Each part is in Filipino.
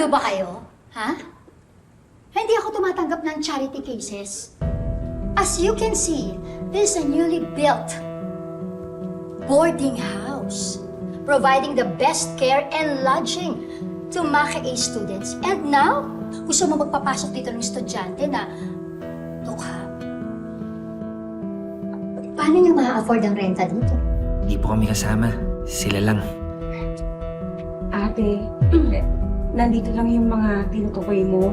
Ulo ba kayo? Ha? Hindi ako tumatanggap ng charity cases. As you can see, this is a newly built boarding house, providing the best care and lodging to MACA students. And now, gusto mo magpapasok dito ng estudyante na tukha. Paano niyo ma-afford ang renta dito? Hindi po kami kasama. Sila lang. Ate, nandito lang yung mga tinutukoy mo.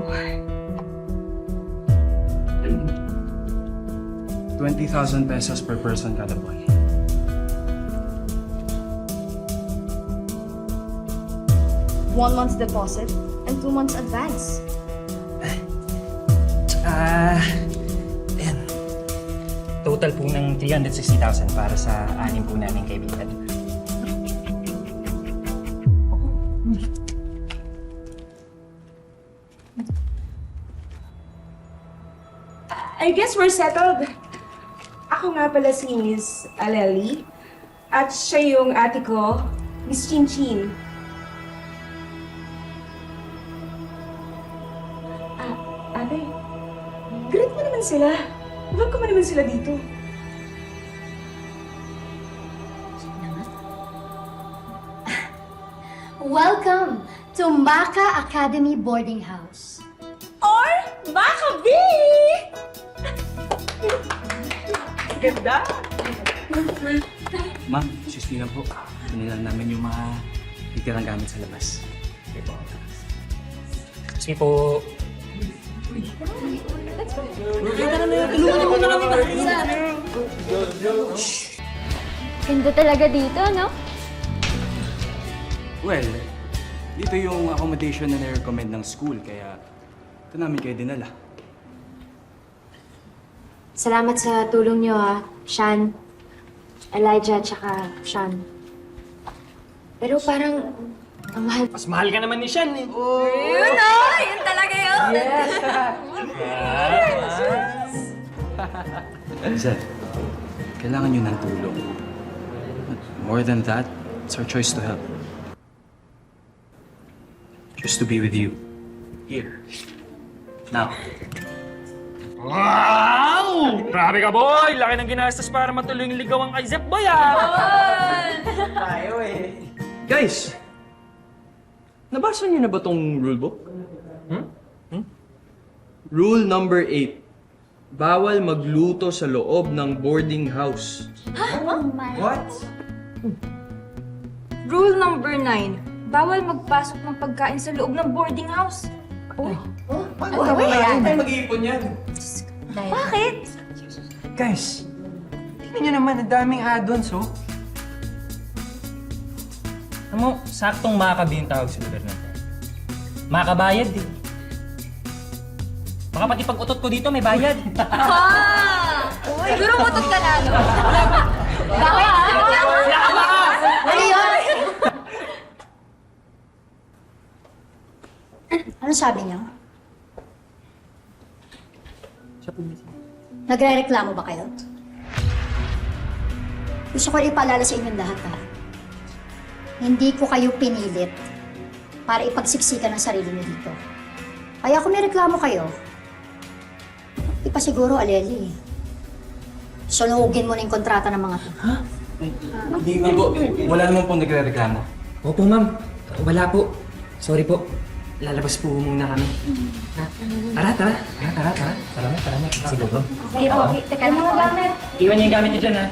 20,000 pesos per person kada buwan. One month's deposit and 2 months advance. Ayan. Total po ng 360,000 para sa anim po namin kaibigan. I guess we're settled. Ako nga pala si Miss Aleli. At siya yung ate ko, Miss Chin Chin. Ate, greet mo naman sila. Welcome mo naman sila dito. Welcome to MACA Academy Boarding House. Or Makabi! Ganda! Ma'am, excuse me lang po. Pinilan namin yung mga titirang gamit sa labas. Okay po. Sige po. Ganda talaga dito, no? Well, dito yung accommodation na na-recommend ng school, kaya ito namin kayo dinala. Salamat sa tulong niyo, Sean, Elijah, tsaka Sean. Pero parang ang mahal. Mas mahal ka naman ni Sean eh. Yun, no? Yun talaga yun! Sir, kailangan nyo ng tulong. But more than that, it's our choice to help. Just to be with you. Here. Now. Wow! Grabe ka, boy! Laki ng ginastos para matuloy yung ligawang kay Zep, boy, Guys! Nabasa niyo na ba tong rulebook? Rule number 8. Bawal magluto sa loob ng boarding house. Rule number 9. Bawal magpasok ng pagkain sa loob ng boarding house. Ano ba yan? Tayo mag-iipon yan. Bakit? Guys, tingnan niyo naman, ang daming add-ons, oh. Alam mo, saktong makabi yung tawag sa lugar natin. Makabayad eh. Baka pati pag-utot ko dito may bayad. Siguro mutot ka na, no? Bakit? Ano yun? Ano sabi niyo? Nagre-reklamo ba kayo? Gusto ko ipaalala sa inyong lahat, ha? Hindi ko kayo pinilit para ipagsiksikan ang sarili niyo dito. Kaya kung may reklamo kayo, ipasiguro, Aleli. Sunugin mo na yung kontrata ng mga to. Hindi ma'am po. Wala naman pong nagre-reklamo. Opo, ma'am. Wala po. Sorry po. Lalabas po muna kami. Ha? Tara. Tara. Salamat. Sige po. Okay, teka lang. Iwan niyo yung gamit niyo dyan, ha?